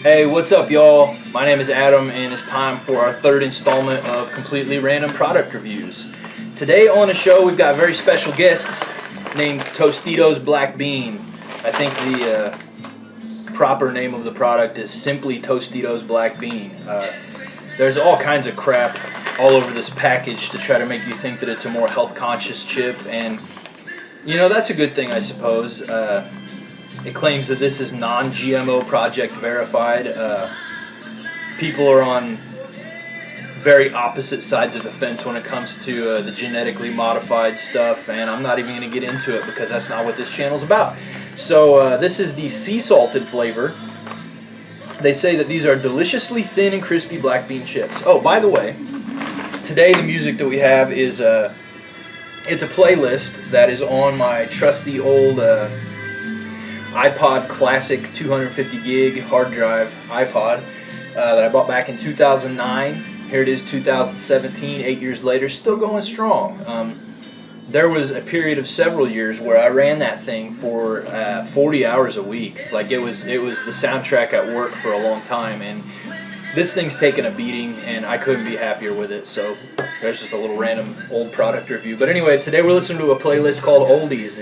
Hey, what's up, y'all? My name is Adam, and it's time for our third installment of completely random product reviews. Today on the show, we've got a very special guest named Tostitos Black Bean. I think the proper name of the product is simply Tostitos Black Bean. There's all kinds of crap all over this package to try to make you think that it's a more health-conscious chip, and you know, that's a good thing, I suppose. It claims that this is non-GMO project verified. People are on very opposite sides of the fence when it comes to the genetically modified stuff, and I'm not even going to get into it because that's not what this channel's about. So this is the sea salted flavor. They say that these are deliciously thin and crispy black bean chips. Oh, by the way, today the music that we have is it's a playlist that is on my trusty old iPod Classic 250 gig hard drive iPod that I bought back in 2009. Here it is, 2017, 8 years later, still going strong. There was a period of several years where I ran that thing for 40 hours a week. Like it was the soundtrack at work for a long time, and this thing's taken a beating, and I couldn't be happier with it. So there's just a little random old product review. But anyway, today we're listening to a playlist called Oldies.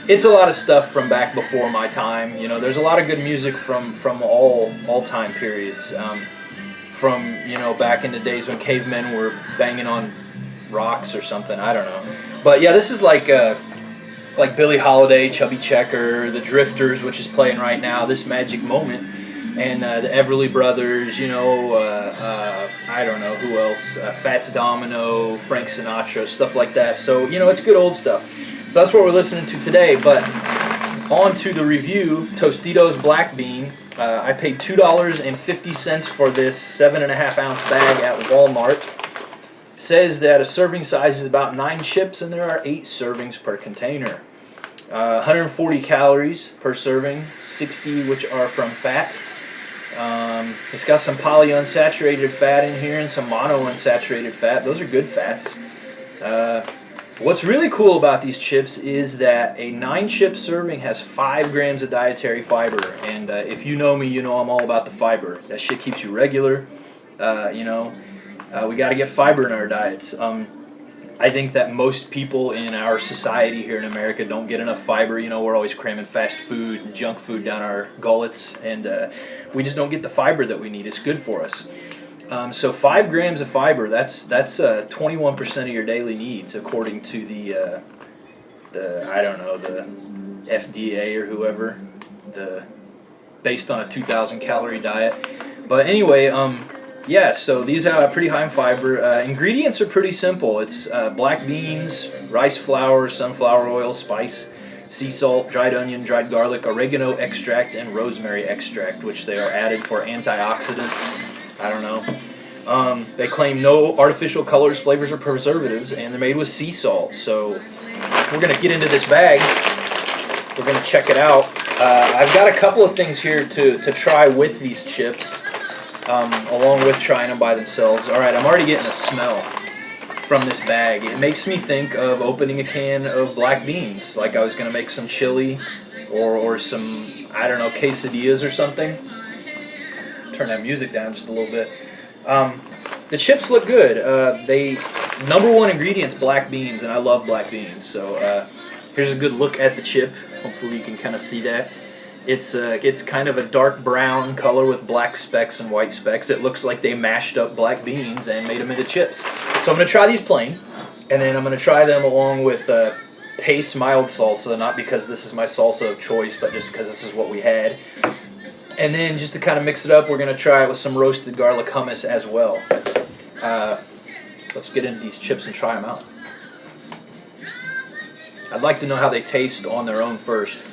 It's a lot of stuff from back before my time. You know, there's a lot of good music from all time periods. From, you know, back in the days when cavemen were banging on rocks or something. I don't know. But yeah, this is like Billie Holiday, Chubby Checker, the Drifters, which is playing right now, This Magic Moment, and the Everly Brothers. You know, I don't know who else. Fats Domino, Frank Sinatra, stuff like that. So you know, it's good old stuff. So that's what we're listening to today, but on to the review. Tostitos Black Bean. I paid $2.50 for this 7.5 ounce bag at Walmart. It says that a serving size is about 9 chips, and there are 8 servings per container. 140 calories per serving, 60 which are from fat. It's got some polyunsaturated fat in here and some monounsaturated fat. Those are good fats. What's really cool about these chips is that a 9-chip serving has 5 grams of dietary fiber, and if you know me, you know I'm all about the fiber. That shit keeps you regular. You know, we got to get fiber in our diets. I think that most people in our society here in America don't get enough fiber. You know, we're always cramming fast food and junk food down our gullets, and we just don't get the fiber that we need. It's good for us. So 5 grams of fiber, that's 21% of your daily needs, according to the I don't know, the FDA or whoever, based on a 2,000 calorie diet. But anyway, yeah, so these are pretty high in fiber. Ingredients are pretty simple. It's black beans, rice flour, sunflower oil, spice, sea salt, dried onion, dried garlic, oregano extract, and rosemary extract, which they are added for antioxidants. I don't know. They claim no artificial colors, flavors, or preservatives, and they're made with sea salt. So we're going to get into this bag. We're going to check it out. I've got a couple of things here to try with these chips, along with trying them by themselves. All right, I'm already getting a smell from this bag. It makes me think of opening a can of black beans, like I was going to make some chili or some, I don't know, quesadillas or something. Turn that music down just a little bit. The chips look good. Number one ingredient's black beans, and I love black beans. So here's a good look at the chip. Hopefully you can kind of see that. It's kind of a dark brown color with black specks and white specks. It looks like they mashed up black beans and made them into chips. So I'm going to try these plain, and then I'm going to try them along with Pace mild salsa, not because this is my salsa of choice, but just because this is what we had. And then just to kind of mix it up, we're going to try it with some roasted garlic hummus as well. Let's get into these chips and try them out. I'd like to know how they taste on their own first.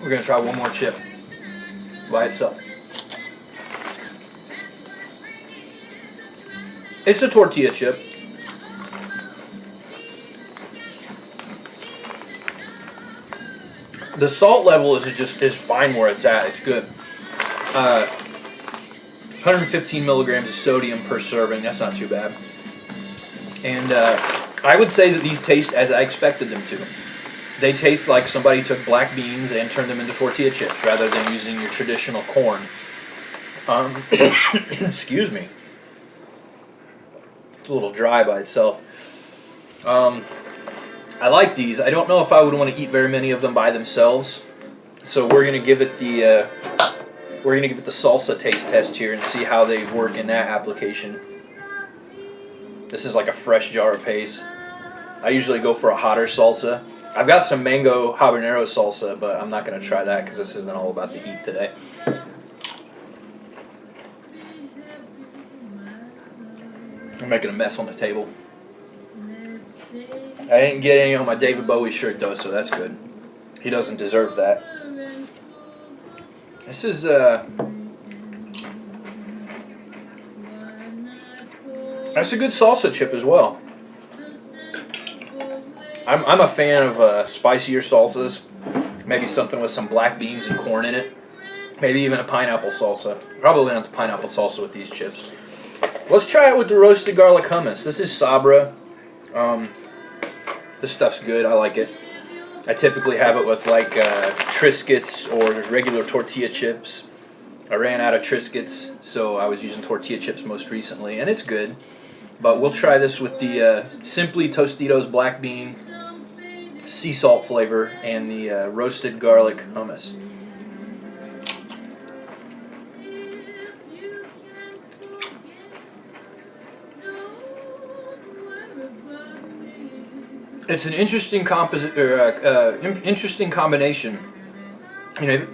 We're going to try one more chip by itself. It's a tortilla chip. The salt level is fine where it's at. It's good. 115 milligrams of sodium per serving. That's not too bad. And I would say that these taste as I expected them to. They taste like somebody took black beans and turned them into tortilla chips rather than using your traditional corn. Excuse me. It's a little dry by itself. I like these. I don't know if I would want to eat very many of them by themselves. So we're gonna give it the salsa taste test here and see how they work in that application. This is like a fresh jar of paste. I usually go for a hotter salsa. I've got some mango habanero salsa, but I'm not going to try that because this isn't all about the heat today. I'm making a mess on the table. I didn't get any on my David Bowie shirt though, so that's good. He doesn't deserve that. This is that's a good salsa chip as well. I'm a fan of spicier salsas. Maybe something with some black beans and corn in it. Maybe even a pineapple salsa. Probably not the pineapple salsa with these chips. Let's try it with the roasted garlic hummus. This is Sabra. This stuff's good. I like it. I typically have it with like Triscuits or regular tortilla chips. I ran out of Triscuits, so I was using tortilla chips most recently, and it's good. But we'll try this with the Simply Tostitos black bean, sea salt flavor, and the roasted garlic hummus. It's an interesting interesting combination. You know,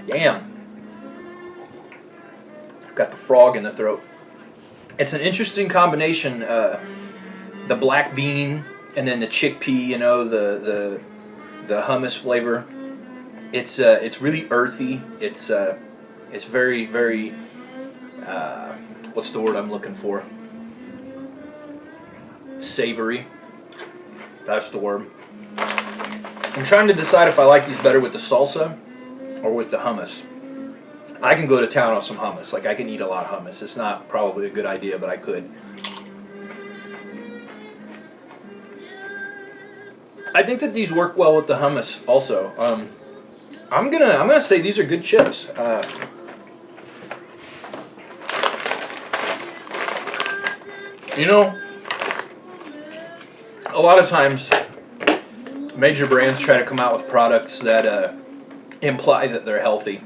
damn, I've got the frog in the throat. It's an interesting combination. The black bean and then the chickpea. You know, the hummus flavor. It's really earthy. It's very very. What's the word I'm looking for? Savory. That's the word. I'm trying to decide if I like these better with the salsa or with the hummus. I can go to town on some hummus. Like, I can eat a lot of hummus. It's not probably a good idea, but I could. I think that these work well with the hummus also. I'm gonna say these are good chips. You know, a lot of times major brands try to come out with products that imply that they're healthy.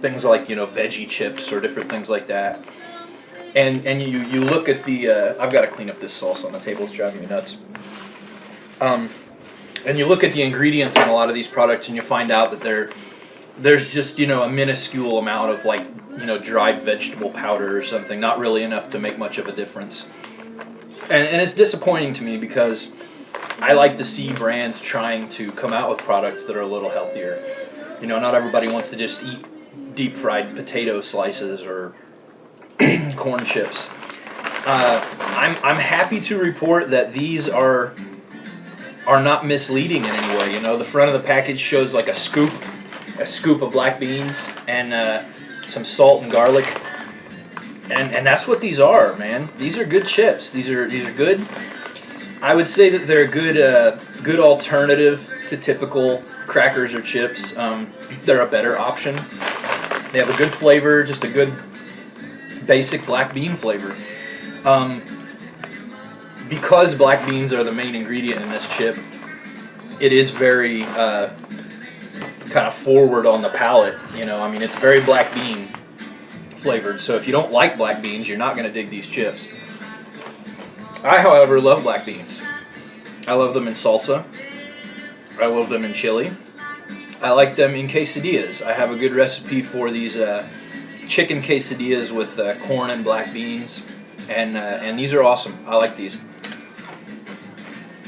Things like, you know, veggie chips or different things like that. And you look at the I've got to clean up this salsa on the table. It's driving me nuts. And you look at the ingredients in a lot of these products and you find out that there's just, you know, a minuscule amount of, like, you know, dried vegetable powder or something, not really enough to make much of a difference. And it's disappointing to me because I like to see brands trying to come out with products that are a little healthier. You know, not everybody wants to just eat deep fried potato slices or corn chips. I'm happy to report that these are not misleading in any way. You know, the front of the package shows like a scoop of black beans and some salt and garlic. And that's what these are, man. These are good chips. These are good. I would say that they're a good alternative to typical crackers or chips. They're a better option. They have a good flavor, just a good basic black bean flavor. Because black beans are the main ingredient in this chip, it is very kind of forward on the palate. You know, I mean, it's very black bean flavored. So if you don't like black beans, you're not going to dig these chips. I, however, love black beans. I love them in salsa. I love them in chili. I like them in quesadillas. I have a good recipe for these chicken quesadillas with corn and black beans, and these are awesome. I like these.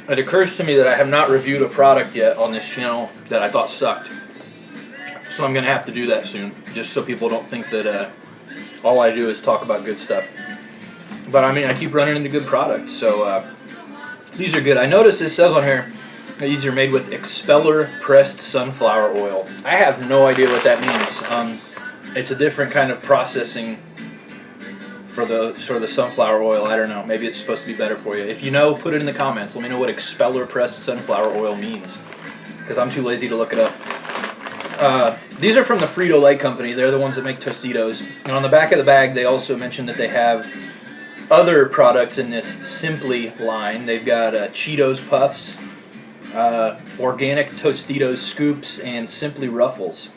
It occurs to me that I have not reviewed a product yet on this channel that I thought sucked. So I'm going to have to do that soon, just so people don't think that all I do is talk about good stuff. But I mean, I keep running into good products, so these are good. I noticed it says on here that these are made with expeller pressed sunflower oil. I have no idea what that means. It's a different kind of processing for the sunflower oil. I don't know. Maybe it's supposed to be better for you. If you know, put it in the comments. Let me know what expeller pressed sunflower oil means, because I'm too lazy to look it up. These are from the Frito-Lay company. They're the ones that make Tostitos. And on the back of the bag, they also mentioned that they have other products in this Simply line. They've got Cheetos Puffs, organic Tostitos Scoops, and Simply Ruffles.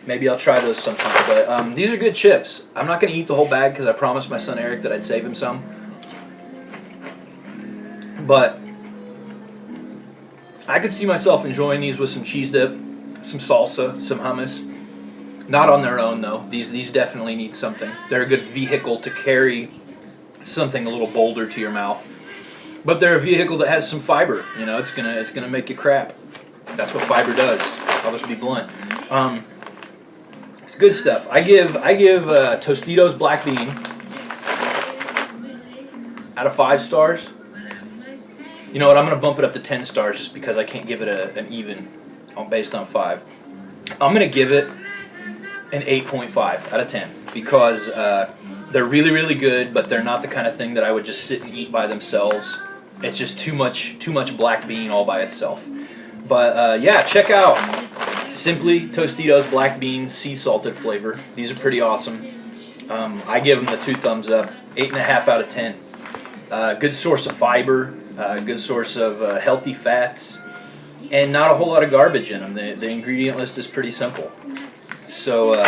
Maybe I'll try those sometime. But these are good chips. I'm not going to eat the whole bag because I promised my son Eric that I'd save him some. But I could see myself enjoying these with some cheese dip, some salsa, some hummus. Not on their own though. These definitely need something. They're a good vehicle to carry something a little bolder to your mouth. But they're a vehicle that has some fiber. You know, it's gonna make you crap. That's what fiber does. I'll just be blunt. It's good stuff. I give Tostitos Black Bean out of 5 stars. You know what? I'm gonna bump it up to 10 stars just because I can't give it an even based on 5. I'm gonna give it an 8.5 out of 10 because they're really, really good, but they're not the kind of thing that I would just sit and eat by themselves. It's just too much black bean all by itself. But yeah, check out Simply Tostitos Black Bean Sea Salted flavor. These are pretty awesome. I give them the 2 thumbs up, 8.5 out of 10. Good source of fiber, good source of healthy fats, and not a whole lot of garbage in them. The ingredient list is pretty simple. So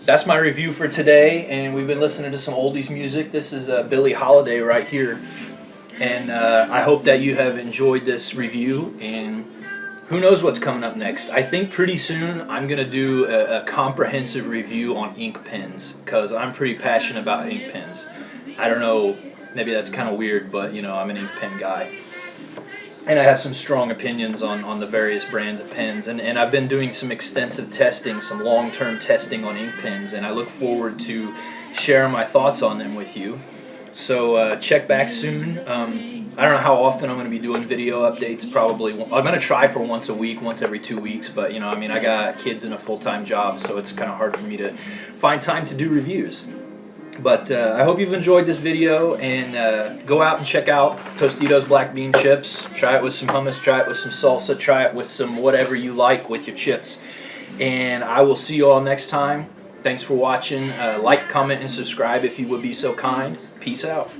that's my review for today, and we've been listening to some oldies music. This is Billie Holiday right here, and I hope that you have enjoyed this review, and who knows what's coming up next. I think pretty soon I'm going to do a comprehensive review on ink pens, because I'm pretty passionate about ink pens. I don't know, maybe that's kind of weird, but you know, I'm an ink pen guy. And I have some strong opinions on the various brands of pens. And I've been doing some extensive testing, some long-term testing on ink pens, and I look forward to sharing my thoughts on them with you. So check back soon. I don't know how often I'm going to be doing video updates. Probably I'm going to try for once a week, once every 2 weeks. But you know, I mean, I got kids and a full-time job, so it's kind of hard for me to find time to do reviews. But I hope you've enjoyed this video, and go out and check out Tostitos Black Bean Chips. Try it with some hummus, try it with some salsa, try it with some whatever you like with your chips. And I will see you all next time. Thanks for watching. Like, comment, and subscribe if you would be so kind. Peace out.